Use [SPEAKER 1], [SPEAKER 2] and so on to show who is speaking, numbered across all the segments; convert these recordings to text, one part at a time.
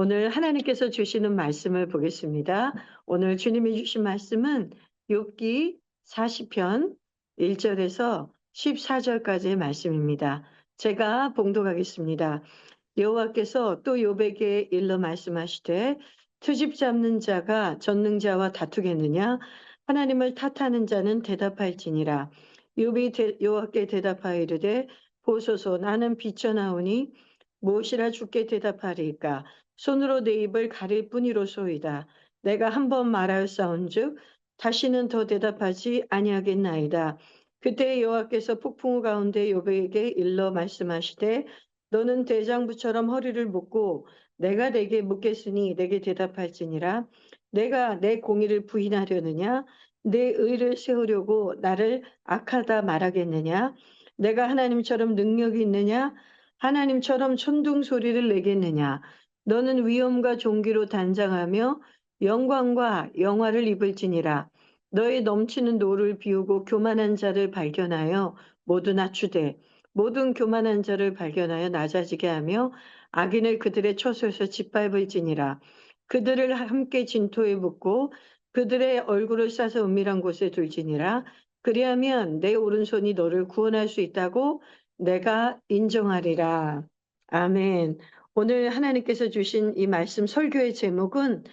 [SPEAKER 1] 오늘 하나님께서 주시는 말씀을 보겠습니다. 오늘 주님이 주신 말씀은 욥기 40편 1절에서 14절까지의 말씀입니다. 제가 봉독하겠습니다. 여호와께서 또 욥에게 일러 말씀하시되 트집 잡는 자가 전능자와 다투겠느냐 하나님을 탓하는 자는 대답할지니라. 욥이 여호와께 대답하여 이르되 보소서 나는 비쳐나오니 무엇이라 주께 대답하리이까 손으로 내 입을 가릴 뿐이로소이다. 내가 한 번 말하였사온즉 다시는 더 대답하지 아니하겠나이다. 그때 여호와께서 폭풍우 가운데 욥에게 일러 말씀하시되 너는 대장부처럼 허리를 묶고 내가 내게 묻겠으니 내게 대답할지니라. 내가 내 공의를 부인하려느냐 내 의를 세우려고 나를 악하다 말하겠느냐. 내가 하나님처럼 능력이 있느냐 하나님처럼 천둥 소리를 내겠느냐. 너는 위엄과 존귀로 단장하며 영광과 영화를 입을지니라. 너의 넘치는 노를 비우고 교만한 자를 발견하여 모두 낮추되 모든 교만한 자를 발견하여 낮아지게 하며 악인을 그들의 처소에서 짓밟을지니라. 그들을 함께 진토에 묻고 그들의 얼굴을 싸서 은밀한 곳에 둘지니라. 그리하면 내 오른손이 너를 구원할 수 있다고 내가 인정하리라. 아멘. 오늘 하나님께서 주신 이 말씀 설교의 제목은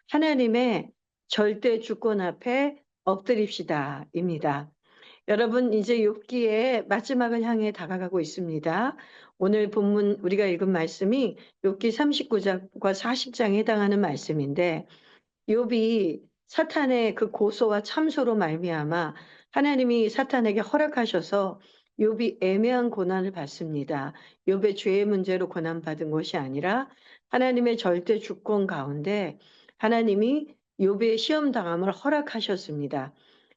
[SPEAKER 1] 하나님의 절대 주권 앞에 엎드립시다입니다. 여러분 이제 욥기의 마지막을 향해 다가가고 있습니다. 오늘 본문 우리가 읽은 말씀이 욥기 39장과 40장에 해당하는 말씀인데 욥이 사탄의 그 고소와 참소로 말미암아 하나님이 사탄에게 허락하셔서 욥이 애매한 고난을 받습니다. 욥의 죄의 문제로 고난받은 것이 아니라 하나님의 절대 주권 가운데 하나님이 욥의 시험 당함을 허락하셨습니다.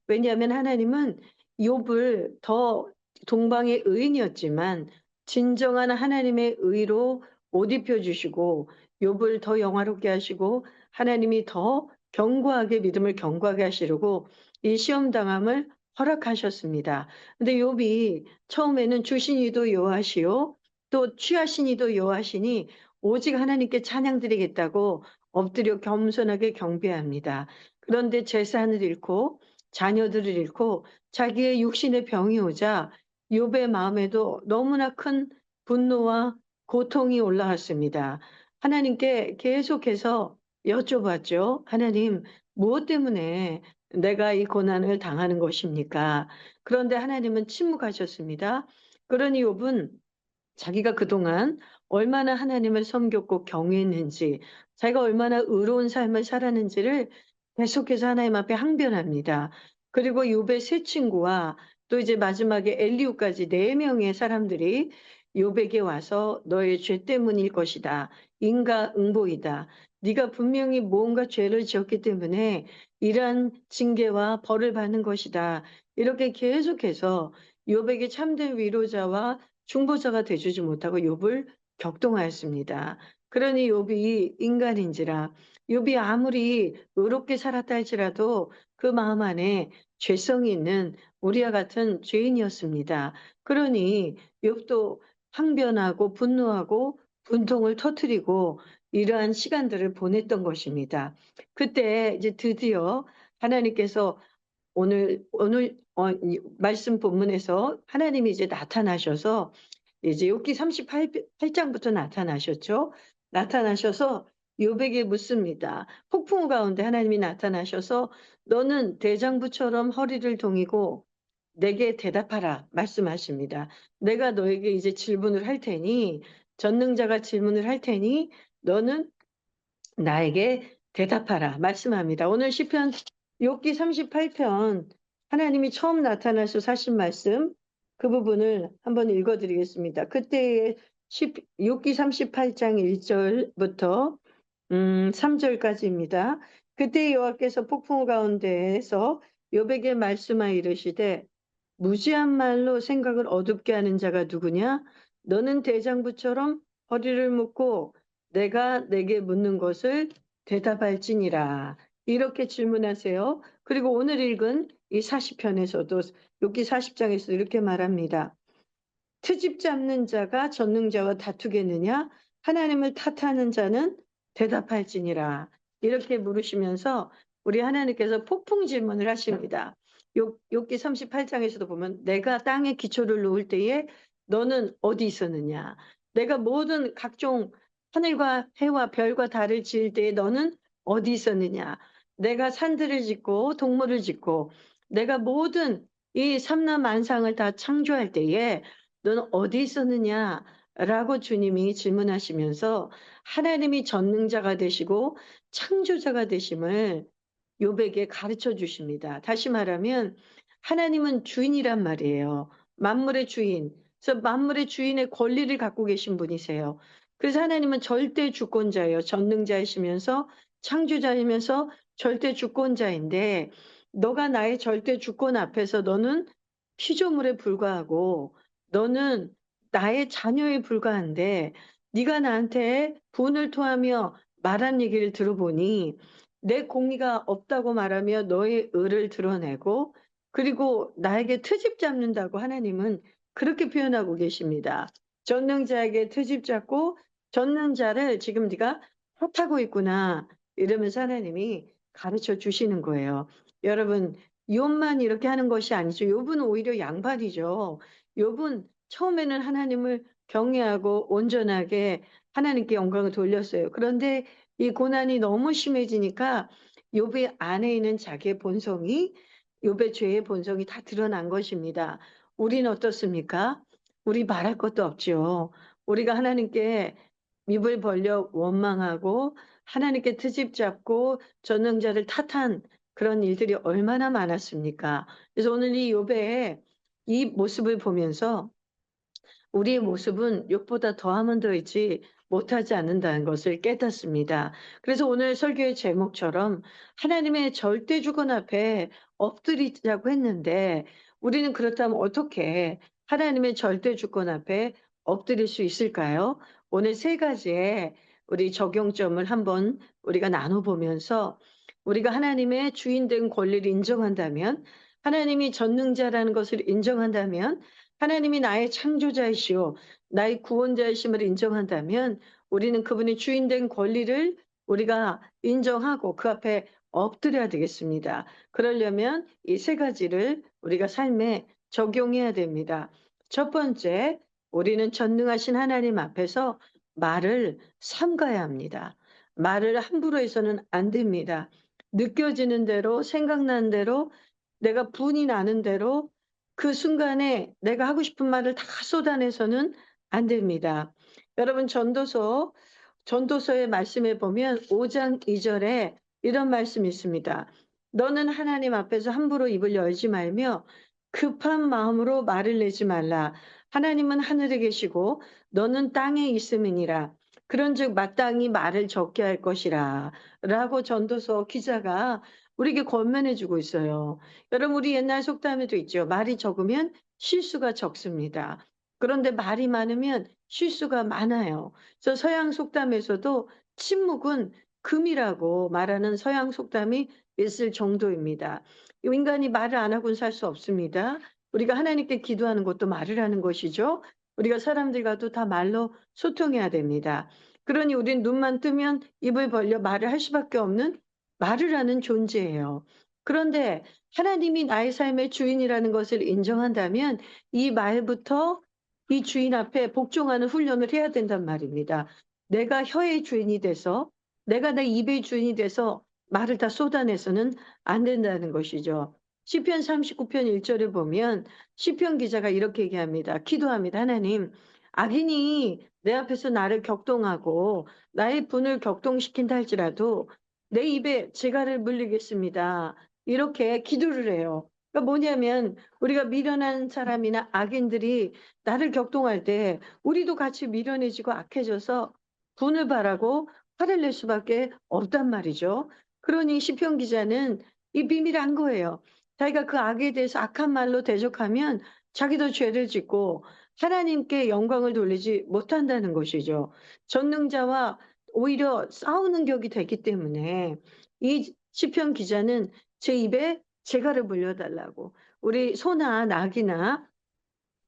[SPEAKER 1] 왜냐하면 하나님은 욥을 더 동방의 의인이었지만 진정한 하나님의 의로 옷 입혀 주시고 욥을 더 영화롭게 하시고 하나님이 더 견고하게 믿음을 견고하게 하시려고 이 시험 당함을 허락하셨습니다. 근데 욥이 처음에는 주신 이도 여호와시요 또 취하신 이도 여호와시니 오직 하나님께 찬양드리겠다고 엎드려 겸손하게 경배합니다. 그런데 재산을 잃고 자녀들을 잃고 자기의 육신의 병이 오자 욥의 마음에도 너무나 큰 분노와 고통이 올라왔습니다. 하나님께 계속해서 여쭤봤죠. 하나님, 무엇 때문에 내가 이 고난을 당하는 것입니까? 그런데 하나님은 침묵하셨습니다. 그러니 욥은 자기가 그동안 얼마나 하나님을 섬겼고 경외했는지, 자기가 얼마나 의로운 삶을 살았는지를 계속해서 하나님 앞에 항변합니다. 그리고 욥의 세 친구와 또 이제 마지막에 엘리후까지 네 명의 사람들이 욥에게 와서 너의 죄 때문일 것이다. 인과응보이다. 네가 분명히 무언가 죄를 지었기 때문에 이러한 징계와 벌을 받는 것이다. 이렇게 계속해서 욥에게 참된 위로자와 중보자가 돼 주지 못하고 욥을 격동하였습니다. 그러니 욥이 인간인지라 욥이 아무리 의롭게 살았다 할지라도 그 마음 안에 죄성이 있는 우리와 같은 죄인이었습니다. 그러니 욥도 항변하고 분노하고 분통을 터뜨리고 이러한 시간들을 보냈던 것입니다. 그때 이제 드디어 하나님께서 오늘 이 말씀 본문에서 하나님이 이제 나타나셔서 이제 욥기 38 장부터 나타나셨죠. 나타나셔서 욥에게 묻습니다. 폭풍우 가운데 하나님이 나타나셔서 "너는 대장부처럼 허리를 동이고 내게 대답하라." 말씀하십니다. "내가 너에게 이제 질문을 할 테니 전능자가 질문을 할 테니 너는 나에게 대답하라." 말씀합니다. 오늘 시편 욥기 38편 하나님이 처음 나타나셔서 하신 말씀 그 부분을 한번 읽어 드리겠습니다. 그때의 욥기 38장 1 절부터 3 절까지입니다. 그때 여호와께서 폭풍우 가운데에서 욥에게 말씀하여 이르시되 무지한 말로 생각을 어둡게 하는 자가 누구냐? 너는 대장부처럼 허리를 묶고 내가 내게 묻는 것을 대답할지니라. 이렇게 질문하세요. 그리고 오늘 읽은 이 40편에서도 욥기 40장에서 이렇게 말합니다. 트집 잡는 자가 전능자와 다투겠느냐? 하나님을 탓하는 자는 대답할지니라. 이렇게 물으시면서 우리 하나님께서 폭풍 질문을 하십니다. 욥기 38 장에서도 보면 "내가 땅에 기초를 놓을 때에 너는 어디 있었느냐? 내가 모든 각종 하늘과 해와 별과 달을 지을 때에 너는 어디 있었느냐? 내가 산들을 짓고 동물을 짓고 내가 모든 이 삼라만상을 다 창조할 때에 너는 어디 있었느냐?"라고 주님이 질문하시면서 하나님이 전능자가 되시고 창조자가 되심을 욥에게 가르쳐 주십니다. 다시 말하면 하나님은 주인이란 말이에요. 만물의 주인. 그래서 만물의 주인의 권리를 갖고 계신 분이세요. 그래서 하나님은 절대 주권자예요. 전능자이시면서 창조자이면서 절대 주권자인데 너가 나의 절대 주권 앞에서 너는 피조물에 불과하고 너는 나의 자녀에 불과한데 네가 나한테 분을 토하며 말한 얘기를 들어보니 내 공의가 없다고 말하며 너의 의를 드러내고 그리고 나에게 트집 잡는다고 하나님은 그렇게 표현하고 계십니다. 전능자에게 트집 잡고 전능자를 지금 네가 탓하고 있구나. 이러면서 하나님이 가르쳐 주시는 거예요. 여러분, 욥만 이렇게 하는 것이 아니죠. 욥은 오히려 양반이죠. 욥은 처음에는 하나님을 경외하고 온전하게 하나님께 영광을 돌렸어요. 그런데 이 고난이 너무 심해지니까 욥의 안에 있는 자기의 본성이 욥의 죄의 본성이 다 드러난 것입니다. 우리는 어떻습니까? 우리 말할 것도 없죠. 우리가 하나님께 입을 벌려 원망하고 하나님께 트집 잡고 전능자를 탓한 그런 일들이 얼마나 많았습니까? 그래서 오늘 이 욥의 이 모습을 보면서 우리의 모습은 욥보다 더하면 더했지 못하지 않는다는 것을 깨닫습니다. 그래서 오늘 설교의 제목처럼 하나님의 절대 주권 앞에 엎드리자고 했는데 우리는 그렇다면 어떻게 하나님의 절대 주권 앞에 엎드릴 수 있을까요? 오늘 세 가지의 우리 적용점을 한번 우리가 나눠보면서 우리가 하나님의 주인된 권리를 인정한다면 하나님이 전능자라는 것을 인정한다면 하나님이 나의 창조자이시오 나의 구원자이심을 인정한다면 우리는 그분의 주인된 권리를 우리가 인정하고 그 앞에 엎드려야 되겠습니다. 그러려면 이 세 가지를 우리가 삶에 적용해야 됩니다. 첫 번째, 우리는 전능하신 하나님 앞에서 말을 삼가야 합니다. 말을 함부로 해서는 안 됩니다. 느껴지는 대로 생각나는 대로 내가 분이 나는 대로 그 순간에 내가 하고 싶은 말을 다 쏟아내서는 안 됩니다. 여러분 전도서의 말씀에 보면 5장 2 절에 이런 말씀이 있습니다. "너는 하나님 앞에서 함부로 입을 열지 말며 급한 마음으로 말을 내지 말라. 하나님은 하늘에 계시고 너는 땅에 있음이니라. 그런즉 마땅히 말을 적게 할 것이라." 라고 전도서 기자가 우리에게 권면해 주고 있어요. 여러분 우리 옛날 속담에도 있죠. "말이 적으면 실수가 적습니다." 그런데 말이 많으면 실수가 많아요. 그래서 서양 속담에서도 침묵은 금이라고 말하는 서양 속담이 있을 정도입니다. 인간이 말을 안 하고는 살 수 없습니다. 우리가 하나님께 기도하는 것도 말을 하는 것이죠. 우리가 사람들과도 다 말로 소통해야 됩니다. 그러니 우린 눈만 뜨면 입을 벌려 말을 할 수밖에 없는 말을 하는 존재예요. 그런데 하나님이 나의 삶의 주인이라는 것을 인정한다면 이 말부터 이 주인 앞에 복종하는 훈련을 해야 된단 말입니다. 내가 혀의 주인이 돼서 내가 내 입의 주인이 돼서 말을 다 쏟아내서는 안 된다는 것이죠. 시편 39편 1 절에 보면 시편 기자가 이렇게 얘기합니다. 기도합니다. "하나님, 악인이 내 앞에서 나를 격동하고 나의 분을 격동시킨다 할지라도 내 입에 재갈을 물리겠습니다." 이렇게 기도를 해요. 그러니까 뭐냐면 우리가 미련한 사람이나 악인들이 나를 격동할 때 우리도 같이 미련해지고 악해져서 분을 발하고 화를 낼 수밖에 없단 말이죠. 그러니 시편 기자는 이 비밀을 안 거예요. 자기가 그 악에 대해서 악한 말로 대적하면 자기도 죄를 짓고 하나님께 영광을 돌리지 못한다는 것이죠. 전능자와 오히려 싸우는 격이 되기 때문에 이 시편 기자는 제 입에 재갈을 물려 달라고. 우리 소나 낙이나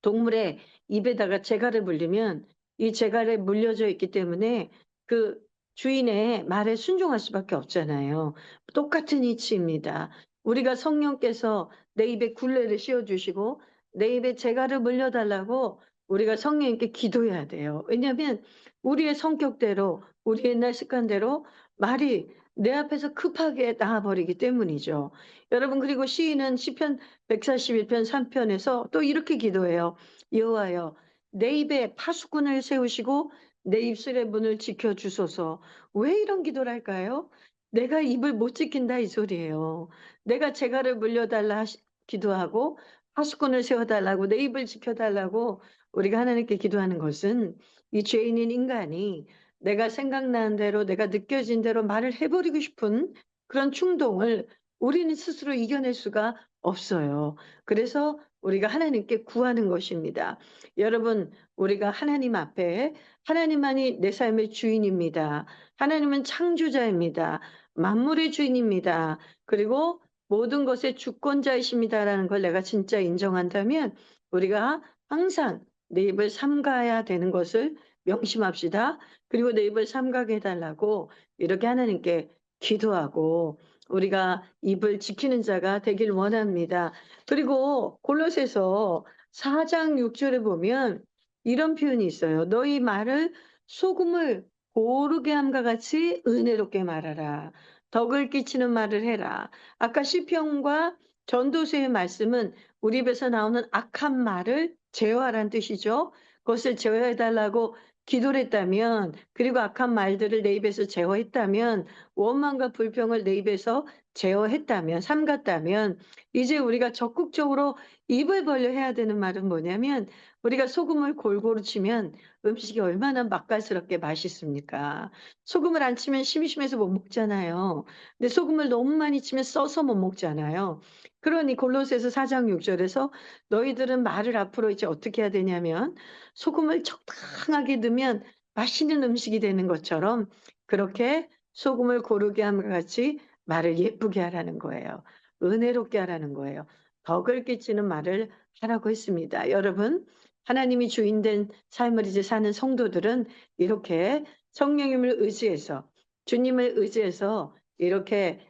[SPEAKER 1] 동물의 입에다가 재갈을 물리면 이 재갈에 물려져 있기 때문에 그 주인의 말에 순종할 수밖에 없잖아요. 똑같은 이치입니다. 우리가 성령께서 내 입에 굴레를 씌워 주시고 내 입에 재갈을 물려 달라고 우리가 성령님께 기도해야 돼요. 왜냐하면 우리의 성격대로 우리 옛날 습관대로 말이 내 앞에서 급하게 나와 버리기 때문이죠. 여러분, 그리고 시인은 시편 141편 3 편에서 또 이렇게 기도해요. 여호와여, 내 입에 파수꾼을 세우시고 내 입술의 문을 지켜 주소서. 왜 이런 기도를 할까요? 내가 입을 못 지킨다 이 소리예요. 내가 재갈을 물려 달라 기도하고 파수꾼을 세워 달라고 내 입을 지켜 달라고 우리가 하나님께 기도하는 것은 이 죄인인 인간이 내가 생각나는 대로 내가 느껴진 대로 말을 해 버리고 싶은 그런 충동을 우리는 스스로 이겨낼 수가 없어요. 그래서 우리가 하나님께 구하는 것입니다. 여러분, 우리가 하나님 앞에 하나님만이 내 삶의 주인입니다. 하나님은 창조자입니다. 만물의 주인입니다. 그리고 모든 것의 주권자이십니다라는 걸 내가 진짜 인정한다면 우리가 항상 내 입을 삼가야 되는 것을 명심합시다. 그리고 내 입을 삼가게 해 달라고 이렇게 하나님께 기도하고 우리가 입을 지키는 자가 되길 원합니다. 그리고 골로새서 4장 6 절에 보면 이런 표현이 있어요. "너희 말을 소금을 고르게 함과 같이 은혜롭게 말하라. 덕을 끼치는 말을 해라." 아까 시편과 전도서의 말씀은 우리 입에서 나오는 악한 말을 제어하라는 뜻이죠. 그것을 제어해 달라고 기도를 했다면, 그리고 악한 말들을 내 입에서 제어했다면, 원망과 불평을 내 입에서 제어했다면, 삼갔다면, 이제 우리가 적극적으로 입을 벌려 해야 되는 말은 뭐냐면, 우리가 소금을 골고루 치면 음식이 얼마나 맛깔스럽게 맛있습니까? 소금을 안 치면 심심해서 못 먹잖아요. 근데 소금을 너무 많이 치면 써서 못 먹잖아요. 그러니 골로새서 4장 6 절에서 "너희들은 말을 앞으로 이제 어떻게 해야 되냐면 소금을 적당하게 넣으면 맛있는 음식이 되는 것처럼 그렇게 소금을 고르게 함과 같이 말을 예쁘게 하라는 거예요. 은혜롭게 하라는 거예요. 덕을 끼치는 말을 하라고 했습니다. 여러분, 하나님이 주인 된 삶을 이제 사는 성도들은 이렇게 성령님을 의지해서, 주님을 의지해서 이렇게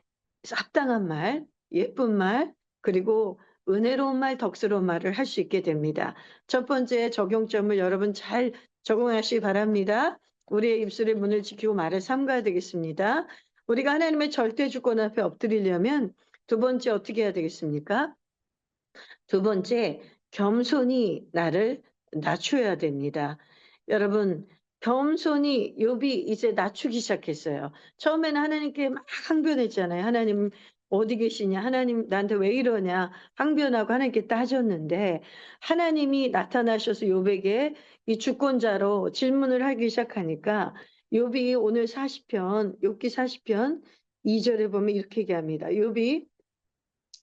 [SPEAKER 1] 합당한 말, 예쁜 말, 그리고 은혜로운 말, 덕스러운 말을 할 수 있게 됩니다. 첫 번째 적용점을 여러분 잘 적용하시기 바랍니다. 우리의 입술의 문을 지키고 말을 삼가야 되겠습니다. 우리가 하나님의 절대 주권 앞에 엎드리려면 두 번째 어떻게 해야 되겠습니까? 두 번째, 겸손히 나를 낮춰야 됩니다. 여러분, 겸손히 욥이 이제 낮추기 시작했어요. 처음에는 하나님께 막 항변했잖아요. "하나님 어디 계시냐? 하나님 나한테 왜 이러냐?" 항변하고 하나님께 따졌는데 하나님이 나타나셔서 욥에게 이 주권자로 질문을 하기 시작하니까 욥이 오늘 40편 욥기 40편 2 절에 보면 이렇게 얘기합니다. 욥이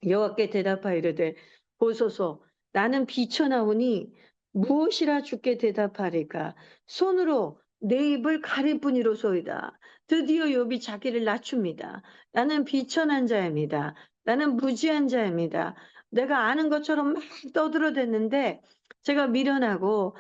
[SPEAKER 1] 여호와께 대답하여 이르되 보소서, 나는 비천하오니 무엇이라 주께 대답하리까? 손으로 내 입을 가릴 뿐이로소이다. 드디어 욥이 자기를 낮춥니다. 나는 비천한 자입니다. 나는 무지한 자입니다. 내가 아는 것처럼 막 떠들어댔는데 제가 미련하고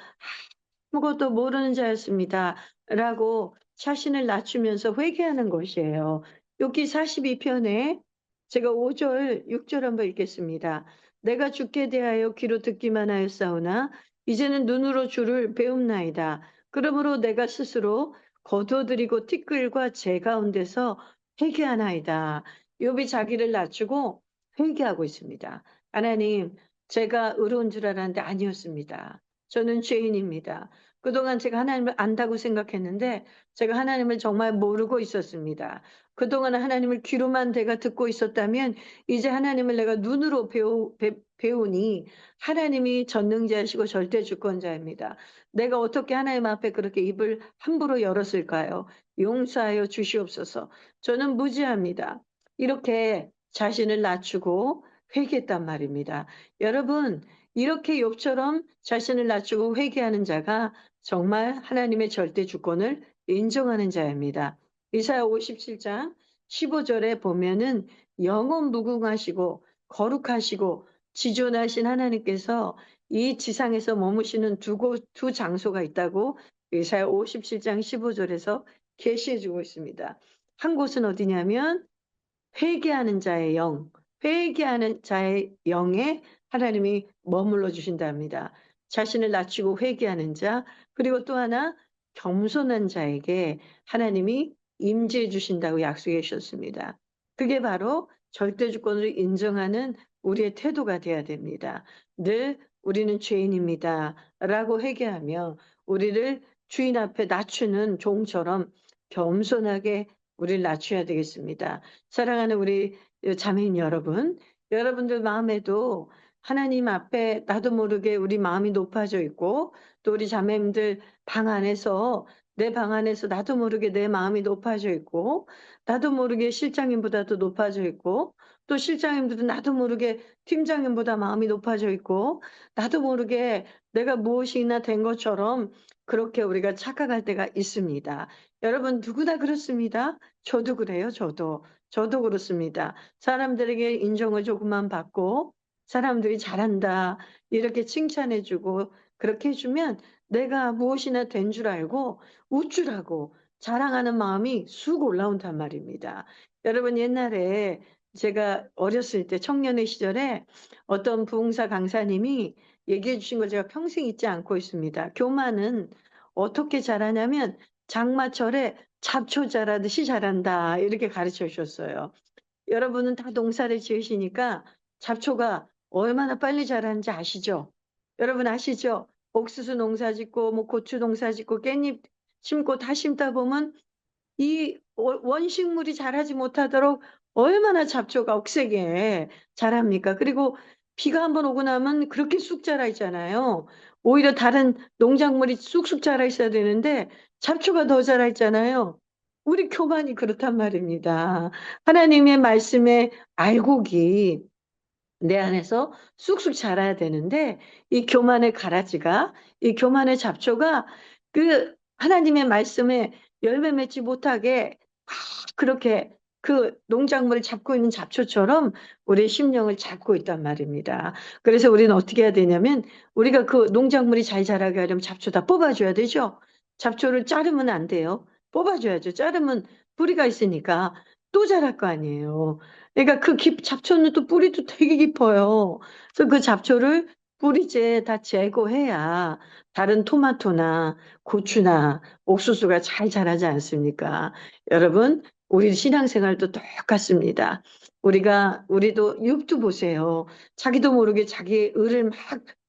[SPEAKER 1] 아무것도 모르는 자였습니다. 라고 자신을 낮추면서 회개하는 것이에요. 욥기 42편에 제가 5 절, 6절 한번 읽겠습니다. "내가 주께 대하여 귀로 듣기만 하였사오나 이제는 눈으로 주를 배움나이다. 그러므로 내가 스스로 거두어들이고 티끌과 재 가운데서 회개하나이다." 욥이 자기를 낮추고 회개하고 있습니다. "하나님, 제가 의로운 줄 알았는데 아니었습니다. 저는 죄인입니다. 그동안 제가 하나님을 안다고 생각했는데 제가 하나님을 정말 모르고 있었습니다. 그동안 하나님을 귀로만 내가 듣고 있었다면 이제 하나님을 내가 눈으로 배우니 하나님이 전능자이시고 절대 주권자입니다. 내가 어떻게 하나님 앞에 그렇게 입을 함부로 열었을까요? 용서하여 주시옵소서. 저는 무지합니다." 이렇게 자신을 낮추고 회개했단 말입니다. 여러분, 이렇게 욥처럼 자신을 낮추고 회개하는 자가 정말 하나님의 절대 주권을 인정하는 자입니다. 이사야 57장 15 절에 보면은 영원 무궁하시고 거룩하시고 지존하신 하나님께서 이 지상에서 머무시는 두 장소가 있다고 이사야 57장 15 절에서 계시해 주고 있습니다. 한 곳은 어디냐면 회개하는 자의 영, 회개하는 자의 영에 하나님이 머물러 주신답니다. 자신을 낮추고 회개하는 자, 그리고 또 하나 겸손한 자에게 하나님이 임재해 주신다고 약속해 주셨습니다. 그게 바로 절대 주권을 인정하는 우리의 태도가 돼야 됩니다. 늘 "우리는 죄인입니다."라고 회개하며 우리를 주인 앞에 낮추는 종처럼 겸손하게 우리를 낮춰야 되겠습니다. 사랑하는 우리 자매님 여러분, 여러분들 마음에도 하나님 앞에 나도 모르게 우리 마음이 높아져 있고, 또 우리 자매님들 방 안에서, 내 방 안에서 나도 모르게 내 마음이 높아져 있고, 나도 모르게 실장님보다도 높아져 있고, 또 실장님들은 나도 모르게 팀장님보다 마음이 높아져 있고, 나도 모르게 내가 무엇이나 된 것처럼 그렇게 우리가 착각할 때가 있습니다. 여러분 누구나 그렇습니다. 저도 그래요, 저도. 저도 그렇습니다. 사람들에게 인정을 조금만 받고 사람들이 "잘한다." 이렇게 칭찬해 주고 그렇게 해 주면 내가 무엇이나 된 줄 알고 우쭐하고 자랑하는 마음이 쑥 올라온단 말입니다. 여러분 옛날에 제가 어렸을 때 청년의 시절에 어떤 부흥사 강사님이 얘기해 주신 걸 제가 평생 잊지 않고 있습니다. "교만은 어떻게 자라냐면 장마철에 잡초 자라듯이 자란다." 이렇게 가르쳐 주셨어요. 여러분은 다 농사를 지으시니까 잡초가 얼마나 빨리 자라는지 아시죠? 여러분 아시죠? 옥수수 농사 짓고 뭐 고추 농사 짓고 깻잎 심고 다 심다 보면 이 원식물이 자라지 못하도록 얼마나 잡초가 억세게 자랍니까? 그리고 비가 한번 오고 나면 그렇게 쑥 자라 있잖아요. 오히려 다른 농작물이 쑥쑥 자라 있어야 되는데 잡초가 더 자라 있잖아요. 우리 교만이 그렇단 말입니다. 하나님의 말씀의 알곡이 내 안에서 쑥쑥 자라야 되는데 이 교만의 가라지가, 이 교만의 잡초가 그 하나님의 말씀에 열매 맺지 못하게 막 그렇게 그 농작물을 잡고 있는 잡초처럼 우리의 심령을 잡고 있단 말입니다. 그래서 우리는 어떻게 해야 되냐면 우리가 그 농작물이 잘 자라게 하려면 잡초 다 뽑아 줘야 되죠. 잡초를 자르면 안 돼요. 뽑아 줘야죠. 자르면 뿌리가 있으니까 또 자랄 거 아니에요. 그러니까 그 깊 잡초는 또 뿌리도 되게 깊어요. 그래서 그 잡초를 뿌리째 다 제거해야 다른 토마토나 고추나 옥수수가 잘 자라지 않습니까? 여러분 우리 신앙생활도 똑같습니다. 우리도 욥도 보세요. 자기도 모르게 자기의 의를 막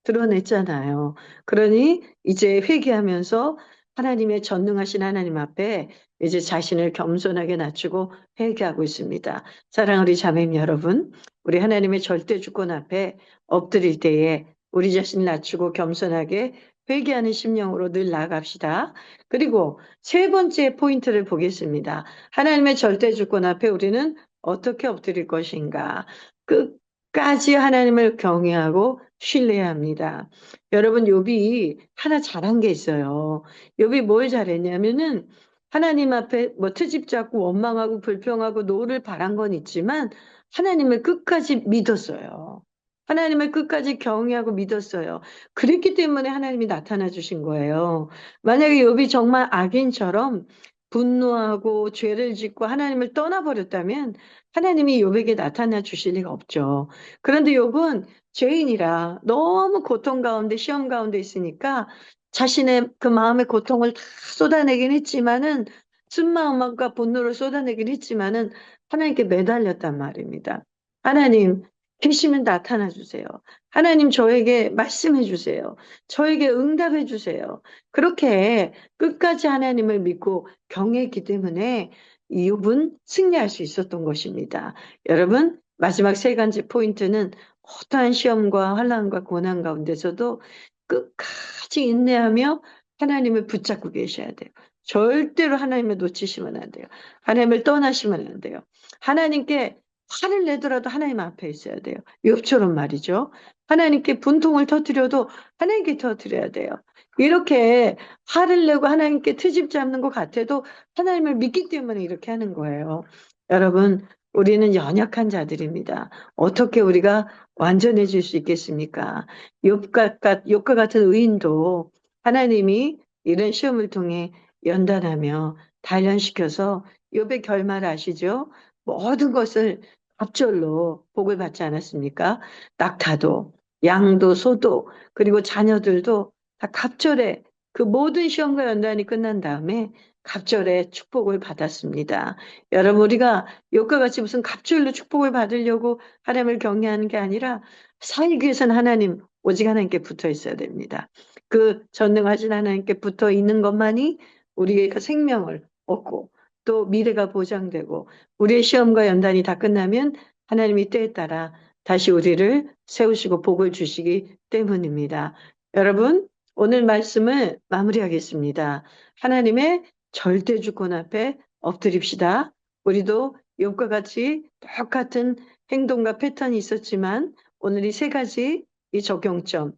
[SPEAKER 1] 드러냈잖아요. 그러니 이제 회개하면서 하나님의 전능하신 하나님 앞에 이제 자신을 겸손하게 낮추고 회개하고 있습니다. 사랑하는 우리 자매님 여러분, 우리 하나님의 절대 주권 앞에 엎드릴 때에 우리 자신을 낮추고 겸손하게 회개하는 심령으로 늘 나아갑시다. 그리고 세 번째 포인트를 보겠습니다. 하나님의 절대 주권 앞에 우리는 어떻게 엎드릴 것인가? 끝까지 하나님을 경외하고 신뢰해야 합니다. 여러분 욥이 하나 잘한 게 있어요. 욥이 뭘 잘했냐면은 하나님 앞에 뭐 트집 잡고 원망하고 불평하고 노를 바란 건 있지만 하나님을 끝까지 믿었어요. 하나님을 끝까지 경외하고 믿었어요. 그랬기 때문에 하나님이 나타나 주신 거예요. 만약에 욥이 정말 악인처럼 분노하고 죄를 짓고 하나님을 떠나 버렸다면 하나님이 욥에게 나타나 주실 리가 없죠. 그런데 욥은 죄인이라 너무 고통 가운데 시험 가운데 있으니까 자신의 그 마음의 고통을 다 쏟아내긴 했지만은 쓴마음과 분노를 쏟아내긴 했지만은 하나님께 매달렸단 말입니다. "하나님 계시면 나타나 주세요. 하나님 저에게 말씀해 주세요. 저에게 응답해 주세요." 그렇게 끝까지 하나님을 믿고 경외했기 때문에 욥은 승리할 수 있었던 것입니다. 여러분 마지막 세 가지 포인트는 어떠한 시험과 환난과 고난 가운데서도 끝까지 인내하며 하나님을 붙잡고 계셔야 돼요. 절대로 하나님을 놓치시면 안 돼요. 하나님을 떠나시면 안 돼요. 하나님께 화를 내더라도 하나님 앞에 있어야 돼요. 욥처럼 말이죠. 하나님께 분통을 터뜨려도 하나님께 터뜨려야 돼요. 이렇게 화를 내고 하나님께 트집 잡는 것 같아도 하나님을 믿기 때문에 이렇게 하는 거예요. 여러분 우리는 연약한 자들입니다. 어떻게 우리가 완전해질 수 있겠습니까? 욥과 같은 의인도 하나님이 이런 시험을 통해 연단하며 단련시켜서 욥의 결말 아시죠? 모든 것을 갑절로 복을 받지 않았습니까? 낙타도, 양도, 소도, 그리고 자녀들도 다 갑절에 그 모든 시험과 연단이 끝난 다음에 갑절에 축복을 받았습니다. 여러분, 우리가 욥과 같이 무슨 갑절로 축복을 받으려고 하나님을 경외하는 게 아니라 살기 위해서는 하나님, 오직 하나님께 붙어 있어야 됩니다. 그 전능하신 하나님께 붙어 있는 것만이 우리가 생명을 얻고 또 미래가 보장되고 우리의 시험과 연단이 다 끝나면 하나님이 때에 따라 다시 우리를 세우시고 복을 주시기 때문입니다. 여러분, 오늘 말씀을 마무리하겠습니다. 하나님의 절대 주권 앞에 엎드립시다. 우리도 욥과 같이 똑같은 행동과 패턴이 있었지만 오늘 이 세 가지 이 적용점,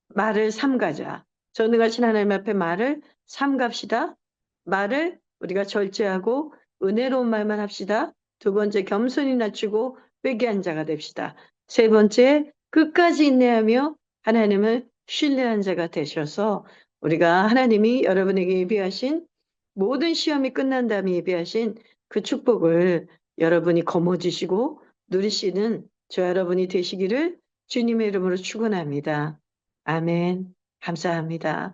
[SPEAKER 1] 말을 삼가자. 전능하신 하나님 앞에 말을 삼갑시다. 말을 우리가 절제하고 은혜로운 말만 합시다. 두 번째, 겸손히 낮추고 회개한 자가 됩시다. 세 번째, 끝까지 인내하며 하나님을 신뢰한 자가 되셔서 우리가 하나님이 여러분에게 예비하신 모든 시험이 끝난 다음에 예비하신 그 축복을 여러분이 거머쥐시고 누리시는 저 여러분이 되시기를 주님의 이름으로 축원합니다. 아멘. 감사합니다.